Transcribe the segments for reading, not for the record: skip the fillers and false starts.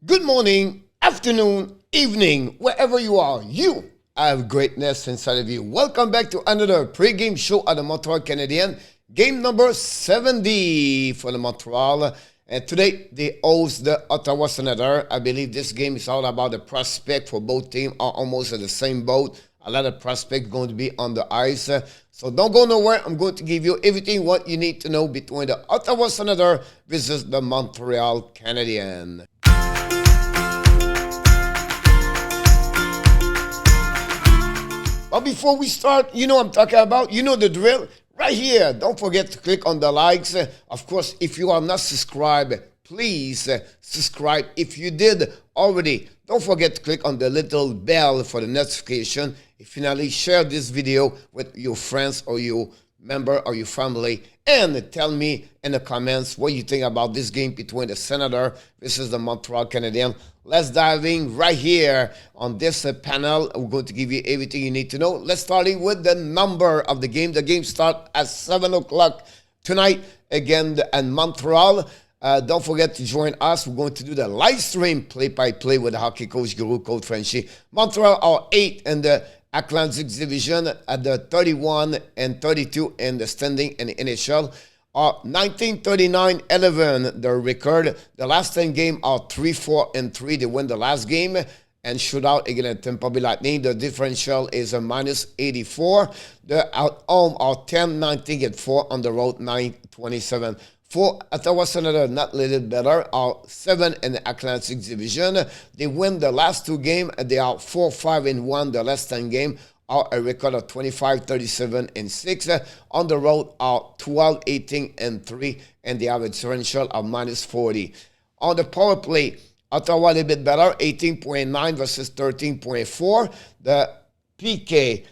Good morning, afternoon, evening, wherever you are. You have greatness inside of you. Welcome back to another pre-game show at the Montreal Canadiens. Game number 70 for the Montreal. And today they host the Ottawa Senators. I believe this game is all about the prospect for both teams are almost in the same boat. A lot of prospects going to be on the ice. So don't go nowhere. I'm going to give you everything what you need to know between the Ottawa Senators versus the Montreal Canadiens. But before we start, you know what I'm talking about. You know the drill. Right here, don't forget to click on the likes. Of course, if you are not subscribed, please subscribe. If you did already, don't forget to click on the little bell for the notification. Finally, share this video with your friends or your member or your family. And tell me in the comments what you think about this game between the Senators versus the Montreal Canadiens. Let's dive in right here on this panel. We're going to give you everything you need to know. Let's start with the number of the game. The game starts at 7 o'clock tonight again in Montreal. Don't forget to join us. We're going to do the live stream play-by-play with the hockey coach, Guru, Coach Frenchy. Montreal are 8 in the Atlantic Division at the 31 and 32 in the standing in the NHL. 1939-11, the record. The last 10 games are 3-4-3. They win the last game and shootout again at Tampa Bay Lightning. The differential is a minus 84. The at home are 10-19-4, on the road 9-27. For Ottawa Senators, not a little better, are 7 in the Atlantic Division. They win the last 2 games. They are 4-5-1. The last 10 games are a record of 25-37-6. On the road are 12-18-3, and they have a differential of minus 40. On the power play, Ottawa a little bit better, 18.9 versus 13.4. The PK,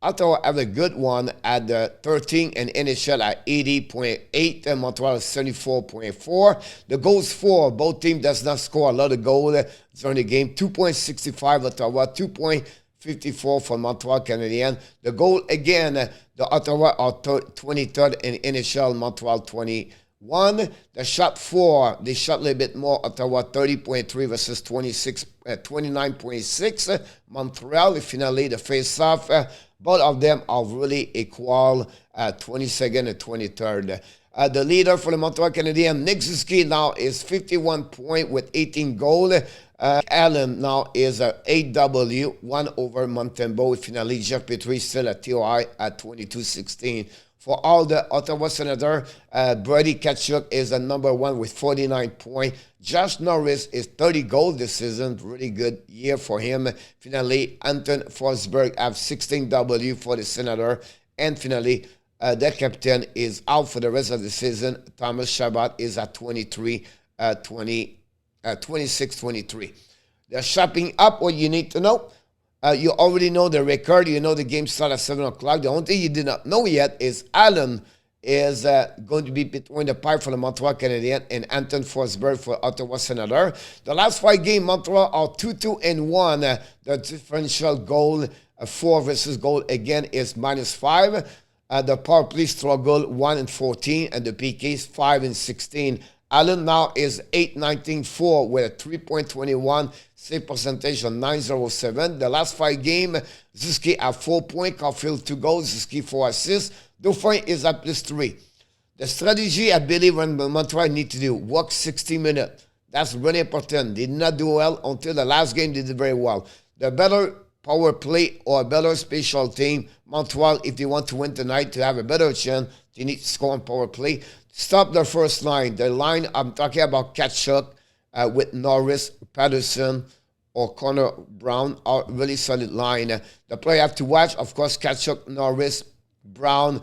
Ottawa have a good one at 13 and NHL at 80.8 and Montreal 74.4. The goals for both teams does not score a lot of goals during the game. 2.65 Ottawa, 2.54 for Montreal Canadiens. The goal again, the Ottawa are 23rd in NHL, Montreal 21. The shot for, they shot a little bit more, Ottawa 30.3 versus 29.6. Montreal, finally the face-off. Both of them are really equal, 22nd and 23rd. The leader for the Montreal Canadiens, Nick Suzuki, now is 51 points with 18 goals. Allen now is 8W, 1 over Montembeault. Finally, Jeff Petrie still at TOI at 22-16. For all the Ottawa Senators, Brady Tkachuk is the number 1 with 49 points. Josh Norris is 30 goals this season. Really good year for him. Finally, Anton Forsberg have 16 W for the Senators. And finally, the captain is out for the rest of the season. Thomas Chabot is at 26-23. They're shopping up what you need to know. You already know the record. You know the game starts at 7 o'clock. The only thing you did not know yet is Allen is going to be between the pipe for the Montreal Canadiens and Anton Forsberg for Ottawa Senators. The last 5 games, Montreal are 2-2-1. The differential goal, 4 versus goal again is minus 5. The power play struggle 1-14, and the PK is 5-16. Allen now is 8-19-4 with a 3.21 save percentage on 907. The last 5 games, Suzuki have 4 points, Caulfield 2 goals, Suzuki 4 assists. Dauphin is at plus 3. The strategy, I believe, when Montreal need to do, work 60 minutes. That's really important. They did not do well until the last game. They did very well. The better power play or a better special team, Montreal, if they want to win tonight to have a better chance, they need to score on power play. Stop the first line. The line I'm talking about, Tkachuk with Norris, Patterson, or Connor Brown are really solid line. The player have to watch, of course, Tkachuk, Norris, Brown,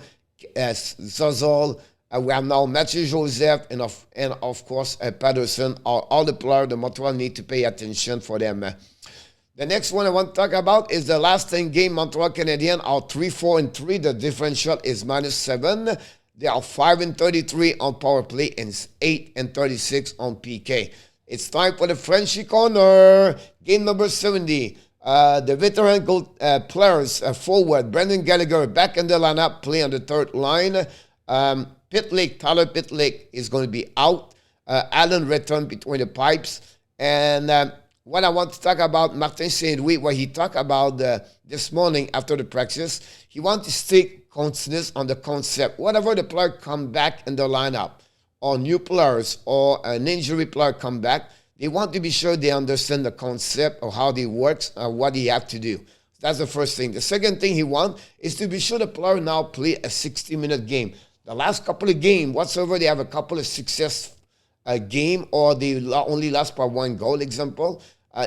Zozol. We have now Mathieu Joseph and of course Patterson. Are all the players the Montreal need to pay attention for them. The next one I want to talk about is the last 10 game. Montreal Canadiens are 3-4-3. The differential is minus 7. They are 5-33 on power play and 8-36 on PK. It's time for the Frenchy Corner. Game number 70. The veteran goal players forward. Brendan Gallagher back in the lineup, play on the third line. Tyler Pitlick is going to be out. Allen returned between the pipes. And what I want to talk about, Martin Saint-Louis, what he talked about this morning after the practice, he wants to stay continuous on the concept. Whatever the player come back in the lineup, or new players, or an injury player come back, they want to be sure they understand the concept of how they works, what they have to do. That's the first thing. The second thing he wants is to be sure the player now play a 60-minute game. The last couple of games, whatsoever they have a couple of success game, or they only lost by 1 goal, example,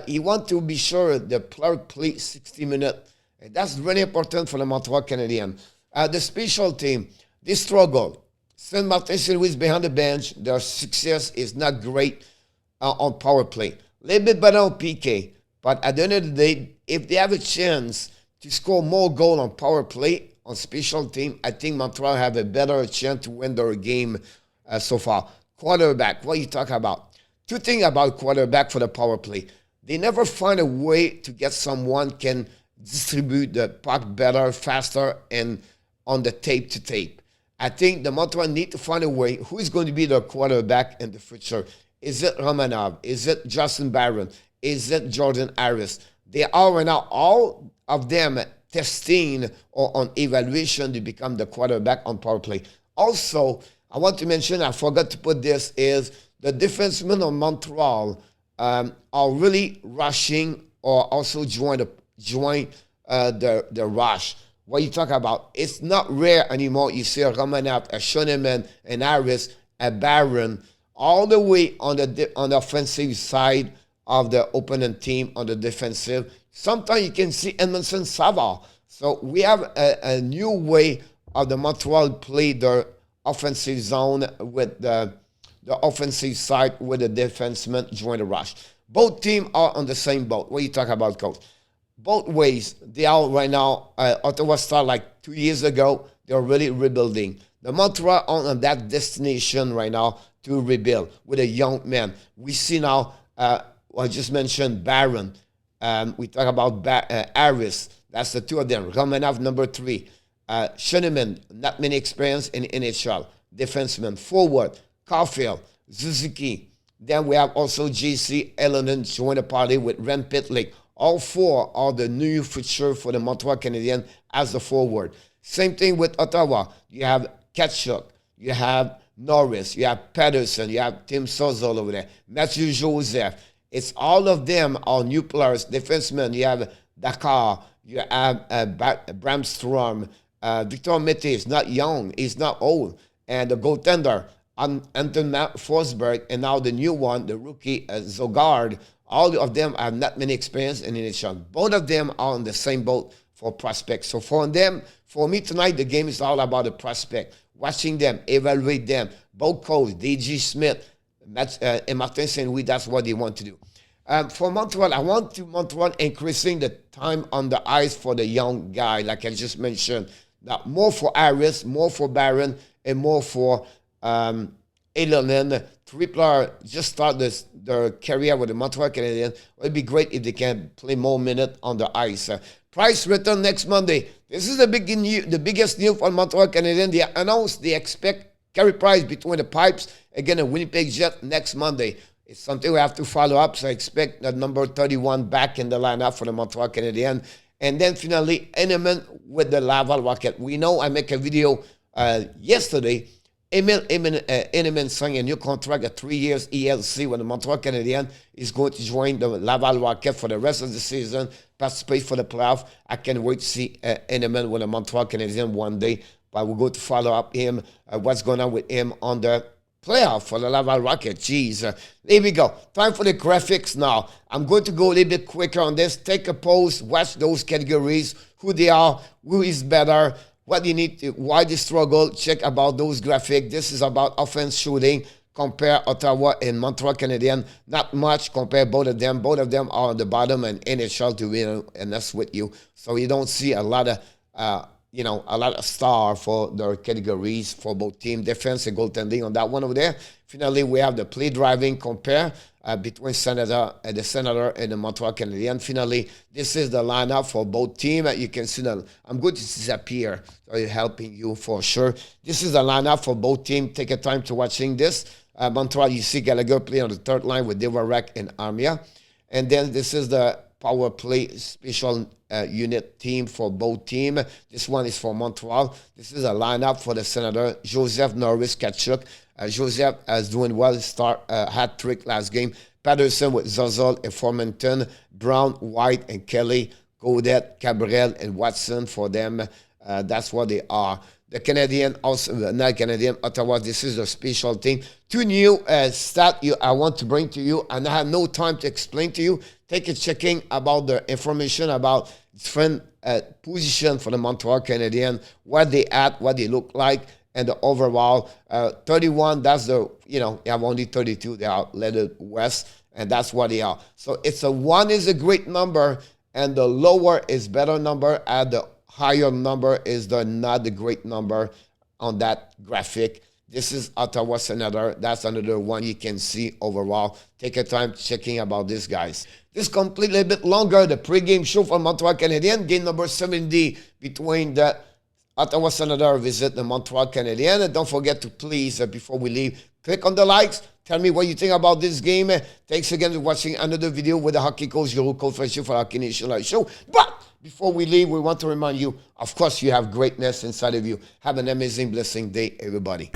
he want to be sure the player play 60 minutes. That's really important for the Montreal Canadiens. The special team, they struggle. Saint Martin Saint-Louis is behind the bench. Their success is not great on power play. A little bit better on PK. But at the end of the day, if they have a chance to score more goal on power play, on special team, I think Montreal have a better chance to win their game so far. Quarterback, what you talk about? 2 things about quarterback for the power play. They never find a way to get someone can distribute the puck better, faster, and on the tape to tape. I think the Montreal need to find a way. Who is going to be their quarterback in the future? Is it Romanov? Is it Justin Barron? Is it Jordan Harris? They are right now, all of them testing or on evaluation to become the quarterback on power play. Also, I want to mention, I forgot to put this, is the defensemen of Montreal are really rushing or also join the rush. What you talk about, it's not rare anymore. You see a Romanov, a Schoenemann, an Harris, a Barron, all the way on the offensive side of the opponent team on the defensive. Sometimes you can see Edmondson Savard. So we have a new way of the Montreal play their offensive zone with the offensive side with the defenseman join the rush. Both teams are on the same boat. What you talk about, coach? Both ways, they are right now. Ottawa started like 2 years ago. They're really rebuilding. The Montreal are on that destination right now to rebuild with a young man. We see now, I just mentioned Barron. We talk about Harris. That's the 2 of them. Romanov, number 3. Schoenemann, not many experience in NHL. Defenseman, forward, Caulfield, Suzuki. Then we have also JC Ellenen join the party with Ren Pitlick. All 4 are the new future for the Montreal Canadiens as the forward. Same thing with Ottawa. You have Tkachuk, you have Norris, you have Patterson, you have Tim Sozol over there, Matthew Joseph. It's all of them are new players, defensemen. You have Dakar, you have Bramstrom, Victor Mété is not young, he's not old. And the goaltender, Anton Forsberg, and now the new one, the rookie, Zogard. All of them have not many experience in NHL. Both of them are on the same boat for prospects. So for me tonight, the game is all about the prospect. Watching them, evaluate them. Both coaches, D.G. Smith, and Martin Saint-Louis, that's what they want to do. For Montreal, I want to Montreal increasing the time on the ice for the young guy, like I just mentioned. Now, more for Harris, more for Barron, and more for Ellenen. 3 players just start their career with the Montreal Canadiens. It would be great if they can play more minutes on the ice. Price return next Monday. This is the biggest news for Montreal Canadiens. They announced they expect Carey Price between the pipes again a Winnipeg Jet next Monday. It's something we have to follow up, so I expect the number 31 back in the lineup for the Montreal Canadiens. And then finally, Heineman with the Laval Rocket. We know I make a video yesterday. Heineman signed a new contract, a 3 years ELC with the Montreal Canadiens. He's going to join the Laval Rocket for the rest of the season, participate for the playoff. I can't wait to see Heineman with the Montreal Canadiens one day. But we're going to follow up him, what's going on with him on the playoff for the Laval Rocket. Jeez. There we go. Time for the graphics now. I'm going to go a little bit quicker on this. Take a pause, watch those categories, who they are, who is better, what you need to, why they struggle. Check about those graphics. This is about offense shooting. Compare Ottawa and Montreal Canadiens. Not much. Compare both of them. Both of them are on the bottom and NHL to win, and that's with you. So you don't see a lot of a lot of star for their categories for both team, defense and goaltending on that one over there. Finally, we have the play driving compare between the Senator and the Montreal Canadiens. Finally, this is the lineup for both teams. You can see that I'm going to disappear, so it's helping you for sure. This is the lineup for both teams. Take a time to watching this. Montreal, you see Gallagher play on the third line with DUARTE and Armia. And then this is the power play special unit team for both teams. This one is for Montreal. This is a lineup for the Senator. Joseph, Norris, Kachuk. Joseph is doing well. Start hat-trick last game. Patterson with Zozol and Formanton. Brown, White, and Kelly. Gaudette, Cabral, and Watson for them. That's what they are. The Canadian, also not Canadian, Ottawa, this is a special team. Two new stats I want to bring to you, and I have no time to explain to you. Take a checking about the information about different position for the Montreal Canadiens, where they at, what they look like, and the overall 31, that's the, you know, they have only 32, they are led west, and that's what they are. So it's a 1 is a great number, and the lower is better number, and the higher number is the not the great number on that graphic. This is Ottawa Senator. That's another one you can see overall. Take your time checking about this, guys. This completely a bit longer. The pregame show for Montreal Canadiens. Game number 70 between the Ottawa Senator visit the Montreal Canadiens. And don't forget to please, before we leave, click on the likes. Tell me what you think about this game. Thanks again for watching another video with the Hockey Coach, your coach for Hockey Nation Live Show. But before we leave, we want to remind you, of course, you have greatness inside of you. Have an amazing, blessing day, everybody.